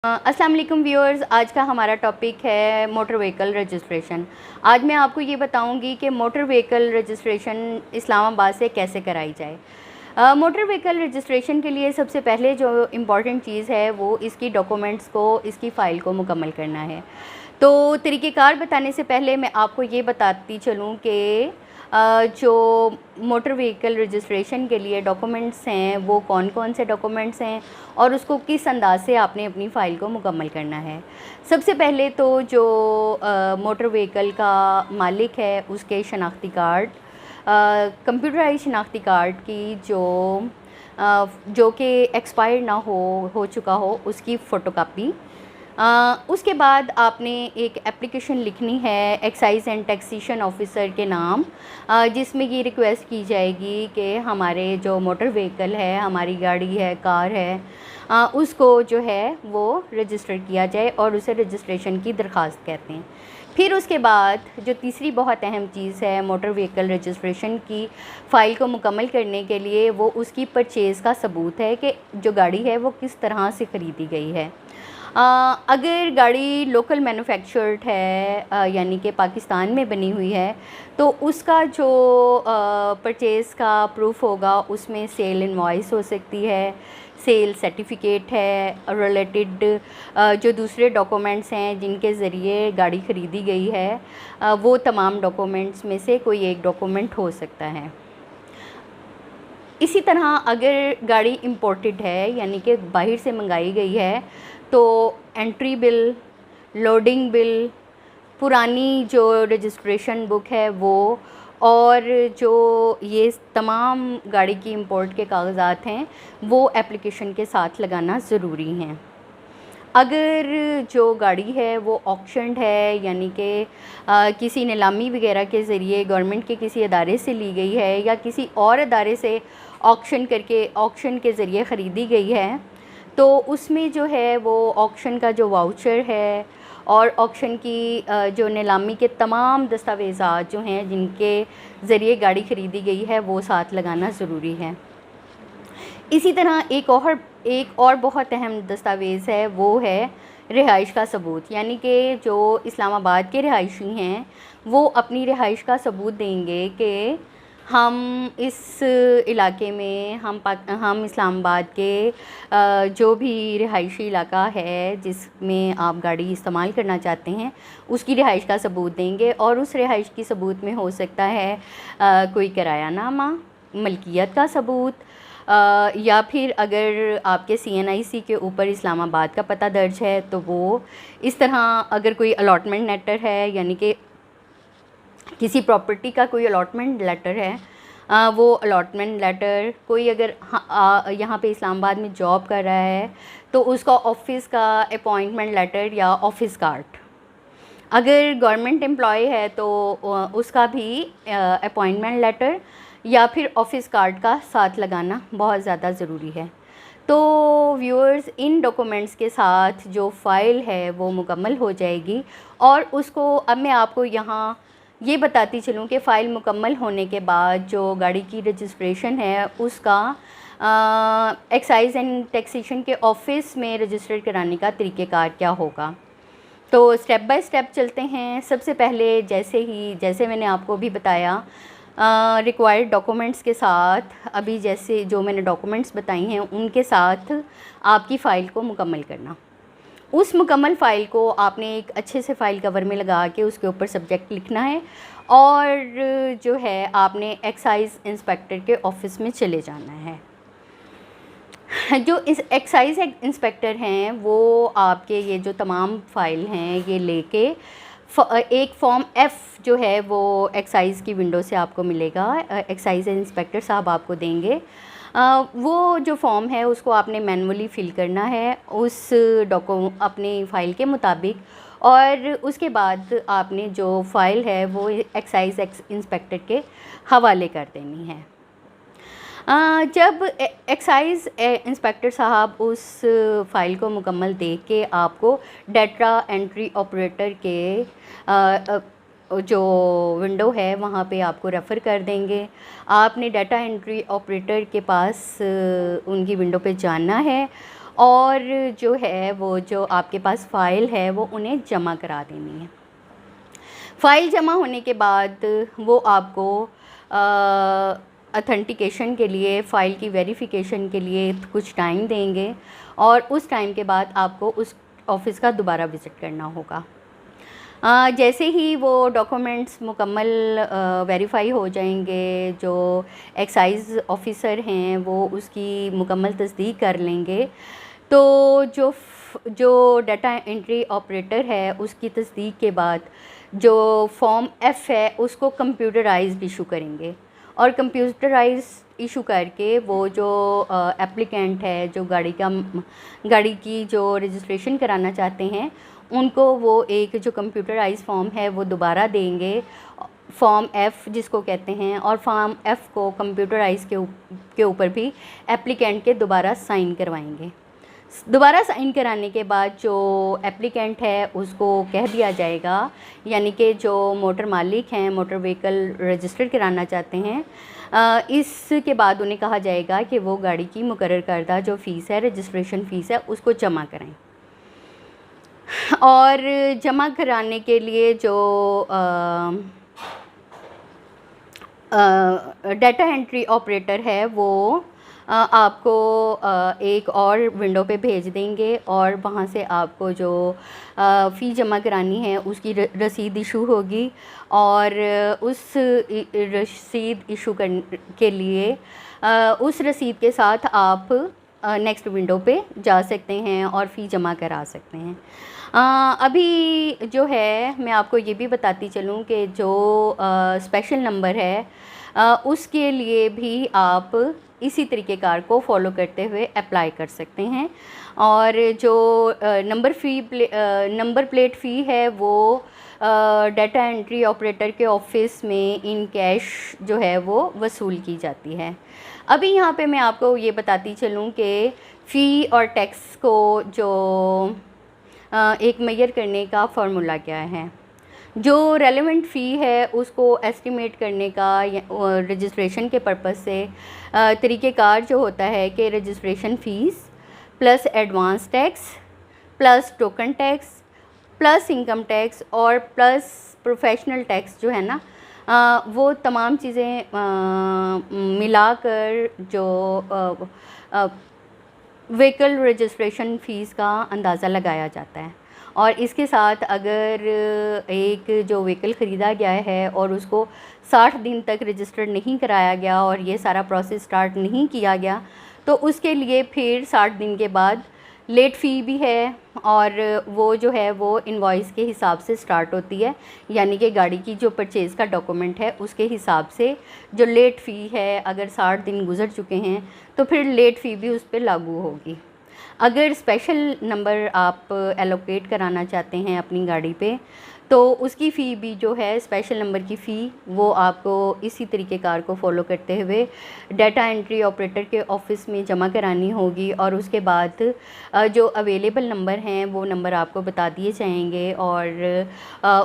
अस्सलाम वालेकुम व्यूअर्स, आज का हमारा टॉपिक है मोटर व्हीकल रजिस्ट्रेशन। आज मैं आपको ये बताऊंगी कि मोटर व्हीकल रजिस्ट्रेशन इस्लामाबाद से कैसे कराई जाए। मोटर व्हीकल रजिस्ट्रेशन के लिए सबसे पहले जो इम्पॉर्टेंट चीज़ है वो इसकी डॉक्यूमेंट्स को, इसकी फ़ाइल को मुकम्मल करना है। तो तरीक़ेकार बताने से पहले मैं आपको ये बताती चलूँ कि जो मोटर व्हीकल रजिस्ट्रेशन के लिए डॉक्यूमेंट्स हैं वो कौन कौन से डॉक्यूमेंट्स हैं और उसको किस अंदाज से आपने अपनी फ़ाइल को मुकम्मल करना है। सबसे पहले तो जो मोटर व्हीकल का मालिक है उसके शनाख्ती कार्ड, कंप्यूटराइज शनाख्ती कार्ड की जो कि एक्सपायर ना हो चुका हो उसकी फ़ोटोकॉपी। उसके बाद आपने एक एप्लीकेशन लिखनी है एक्साइज़ एंड टैक्सेशन ऑफिसर के नाम, जिसमें ये रिक्वेस्ट की जाएगी कि हमारे जो मोटर व्हीकल है, हमारी गाड़ी है, कार है, उसको जो है वो रजिस्टर किया जाए और उसे रजिस्ट्रेशन की दरख्वास्त कहते हैं। फिर उसके बाद जो तीसरी बहुत अहम चीज़ है मोटर व्हीकल रजिस्ट्रेशन की फ़ाइल को मुकम्मल करने के लिए, वो उसकी परचेज़ का सबूत है कि जो गाड़ी है वो किस तरह से ख़रीदी गई है। अगर गाड़ी लोकल मैन्युफैक्चर्ड है, यानी कि पाकिस्तान में बनी हुई है, तो उसका जो परचेज़ का प्रूफ होगा उसमें सेल इनवॉइस हो सकती है, सेल सर्टिफिकेट है, रिलेटेड जो दूसरे डॉक्यूमेंट्स हैं जिनके ज़रिए गाड़ी ख़रीदी गई है, वो तमाम डॉक्यूमेंट्स में से कोई एक डॉक्यूमेंट हो सकता है। इसी तरह अगर गाड़ी इंपोर्टेड है, यानी कि बाहर से मंगाई गई है, तो एंट्री बिल, लोडिंग बिल, पुरानी जो रजिस्ट्रेशन बुक है वो, और जो ये तमाम गाड़ी की इंपोर्ट के कागज़ात हैं वो एप्लीकेशन के साथ लगाना ज़रूरी हैं। अगर जो गाड़ी है वो ऑक्शन्ड है, यानी कि किसी नीलामी वगैरह के ज़रिए गवर्नमेंट के किसी अदारे से ली गई है या किसी और अदारे से ऑक्शन के ज़रिए ख़रीदी गई है, तो उसमें जो है वो ऑक्शन का जो वाउचर है और ऑक्शन की जो नीलामी के तमाम दस्तावेज़ात जो हैं जिनके ज़रिए गाड़ी ख़रीदी गई है वो साथ लगाना ज़रूरी है। इसी तरह एक और बहुत अहम दस्तावेज़ है, वो है रिहाइश का सबूत, यानी कि जो इस्लामाबाद के रिहायशी हैं वो अपनी रिहाइश का सबूत देंगे कि हम इस इलाके में हम इस्लामाबाद के जो भी रिहायशी इलाका है जिसमें आप गाड़ी इस्तेमाल करना चाहते हैं उसकी रिहाइश का सबूत देंगे। और उस रिहाइश की सबूत में हो सकता है कोई किरायानामा, मलकियत का सबूत, या फिर अगर आपके CNIC के ऊपर इस्लामाबाद का पता दर्ज है तो वो, इस तरह अगर कोई अलॉटमेंट लेटर है, यानी कि किसी प्रॉपर्टी का कोई अलॉटमेंट लेटर है, वो अलॉटमेंट लेटर, कोई अगर यहाँ पे इस्लामाबाद में जॉब कर रहा है तो उसका ऑफ़िस का अपॉइंटमेंट लेटर या ऑफ़िस कार्ड, अगर गवर्नमेंट एम्प्लॉय है तो उसका भी अपॉइंटमेंट लेटर या फिर ऑफ़िस कार्ड का साथ लगाना बहुत ज़्यादा ज़रूरी है। तो व्यूअर्स, इन डॉक्यूमेंट्स के साथ जो फ़ाइल है वो मुकम्मल हो जाएगी। और उसको अब मैं आपको यहाँ ये बताती चलूँ कि फ़ाइल मुकम्मल होने के बाद जो गाड़ी की रजिस्ट्रेशन है उसका एक्साइज़ एंड टैक्सेशन के ऑफ़िस में रजिस्टर कराने का तरीक़ेकार क्या होगा। तो स्टेप बाय स्टेप चलते हैं। सबसे पहले जैसे मैंने आपको भी बताया, रिक्वायर्ड डॉक्यूमेंट्स के साथ, अभी जैसे जो मैंने डॉक्यूमेंट्स बताई हैं उनके साथ आपकी फ़ाइल को मुकम्मल करना। उस मुकम्मल फ़ाइल को आपने एक अच्छे से फ़ाइल कवर में लगा के उसके ऊपर सब्जेक्ट लिखना है और जो है आपने एक्साइज़ इंस्पेक्टर के ऑफ़िस में चले जाना है। जो इस एक्साइज़ इंस्पेक्टर हैं वो आपके ये जो तमाम फ़ाइल हैं ये लेके एक फॉर्म F जो है वो एक्साइज़ की विंडो से आपको मिलेगा, एक्साइज़ इंस्पेक्टर साहब आपको देंगे। वो जो फॉर्म है उसको आपने मैनुअली फ़िल करना है अपनी फ़ाइल के मुताबिक, और उसके बाद आपने जो फ़ाइल है वो एक्साइज़ इंस्पेक्टर के हवाले कर देनी है। जब एक्साइज़ इंस्पेक्टर साहब उस फ़ाइल को मुकम्मल देख के आपको डाटा एंट्री ऑपरेटर के जो विंडो है वहाँ पे आपको रेफ़र कर देंगे। आपने डाटा एंट्री ऑपरेटर के पास उनकी विंडो पे जाना है اور جو ہے وہ جو آپ کے پاس فائل ہے وہ انہیں جمع کرا دینی ہے۔ فائل جمع ہونے کے بعد وہ آپ کو اتھینٹیکیشن کے لیے، فائل کی ویریفیکیشن کے لیے کچھ ٹائم دیں گے، اور اس ٹائم کے بعد آپ کو اس آفس کا دوبارہ وزٹ کرنا ہوگا۔ جیسے ہی وہ ڈاکومنٹس مکمل ویریفائی ہو جائیں گے، جو ایکسائز آفیسر ہیں وہ اس کی مکمل تصدیق کر لیں گے، تو جو ڈیٹا انٹری آپریٹر ہے اس کی تصدیق کے بعد جو فارم ایف ہے اس کو کمپیوٹرائزڈ ایشو کریں گے، اور کمپیوٹرائز ایشو کر کے وہ جو اپلیکینٹ ہے جو گاڑی کی جو رجسٹریشن کرانا چاہتے ہیں ان کو وہ ایک جو کمپیوٹرائز فارم ہے وہ دوبارہ دیں گے، فارم ایف جس کو کہتے ہیں، اور فارم ایف کو کمپیوٹرائز کے اوپر بھی اپلیکینٹ کے دوبارہ سائن کروائیں گے۔ دوبارہ سائن کرانے کے بعد جو اپلیکینٹ ہے اس کو کہہ دیا جائے گا، یعنی کہ جو موٹر مالک ہیں، موٹر وہیکل رجسٹر کرانا چاہتے ہیں، اس کے بعد انہیں کہا جائے گا کہ وہ گاڑی کی مقرر کردہ جو فیس ہے، رجسٹریشن فیس ہے، اس کو جمع کریں۔ اور جمع کرانے کے لیے جو ڈیٹا انٹری آپریٹر ہے وہ آپ کو ایک اور ونڈو پہ بھیج دیں گے، اور وہاں سے آپ کو جو فی جمع کرانی ہے اس کی رسید ایشو ہوگی، اور اس رسید ایشو کے لیے اس رسید کے ساتھ آپ نیکسٹ ونڈو پہ جا سکتے ہیں اور فی جمع کرا سکتے ہیں۔ ابھی جو ہے میں آپ کو یہ بھی بتاتی چلوں کہ جو اسپیشل نمبر ہے اس کے لیے بھی آپ اسی طریقہ کار کو فالو کرتے ہوئے اپلائی کر سکتے ہیں، اور جو نمبر پلیٹ فی ہے وہ ڈیٹا انٹری آپریٹر کے آفس میں ان کیش جو ہے وہ وصول کی جاتی ہے۔ ابھی یہاں پہ میں آپ کو یہ بتاتی چلوں کہ فی اور ٹیکس کو جو ایک میئر کرنے کا فارمولا کیا ہے۔ جو ریلیونٹ فی ہے اس کو ایسٹیمیٹ کرنے کا رجسٹریشن کے پرپس سے طریقہ کار جو ہوتا ہے کہ registration fee plus advance tax plus token tax plus income tax اور پلس پروفیشنل ٹیکس جو ہے نا، وہ تمام چیزیں ملا کر جو وہیکل رجسٹریشن فیس کا اندازہ لگایا جاتا ہے۔ اور اس کے ساتھ اگر ایک جو وہیکل خریدا گیا ہے اور اس کو 60 دن تک رجسٹر نہیں کرایا گیا اور یہ سارا پروسیس سٹارٹ نہیں کیا گیا تو اس کے لیے پھر 60 دن کے بعد لیٹ فی بھی ہے، اور وہ جو ہے وہ انوائس کے حساب سے سٹارٹ ہوتی ہے، یعنی کہ گاڑی کی جو پرچیز کا ڈاکومنٹ ہے اس کے حساب سے جو لیٹ فی ہے، اگر 60 دن گزر چکے ہیں تو پھر لیٹ فی بھی اس پہ لاگو ہوگی۔ اگر اسپیشل نمبر آپ ایلوکیٹ کرانا چاہتے ہیں اپنی گاڑی پہ تو اس کی فی بھی جو ہے اسپیشل نمبر کی فی وہ آپ کو اسی طریقہ کار کو فالو کرتے ہوئے ڈیٹا انٹری آپریٹر کے آفس میں جمع کرانی ہوگی، اور اس کے بعد جو اویلیبل نمبر ہیں وہ نمبر آپ کو بتا دیے جائیں گے، اور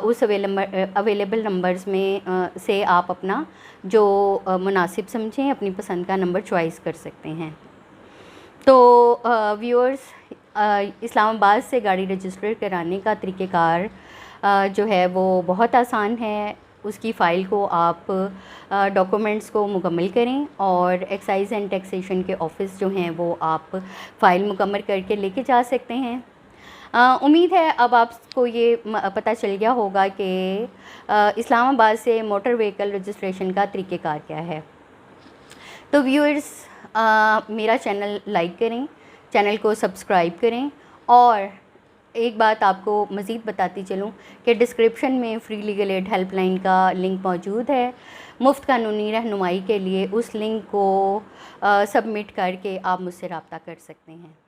اس اویلیبل نمبرز میں سے آپ اپنا جو مناسب سمجھیں اپنی پسند کا نمبر چوائس کر سکتے ہیں۔ تو ویورز، اسلام آباد سے گاڑی رجسٹر کرانے کا طریقہ کار جو ہے وہ بہت آسان ہے۔ اس کی فائل کو آپ ڈاکومنٹس کو مکمل کریں، اور ایکسائز اینڈ ٹیکسیشن کے آفس جو ہیں وہ آپ فائل مکمل کر کے لے کے جا سکتے ہیں۔ امید ہے اب آپ کو یہ پتہ چل گیا ہوگا کہ اسلام آباد سے موٹر وہیکل رجسٹریشن کا طریقہ کار کیا ہے۔ تو ویورز، میرا چینل لائک کریں، چینل کو سبسکرائب کریں، اور ایک بات آپ کو مزید بتاتی چلوں کہ ڈسکرپشن میں free legal aid help line کا لنک موجود ہے۔ مفت قانونی رہنمائی کے لیے اس لنک کو سبمٹ کر کے آپ مجھ سے رابطہ کر سکتے ہیں۔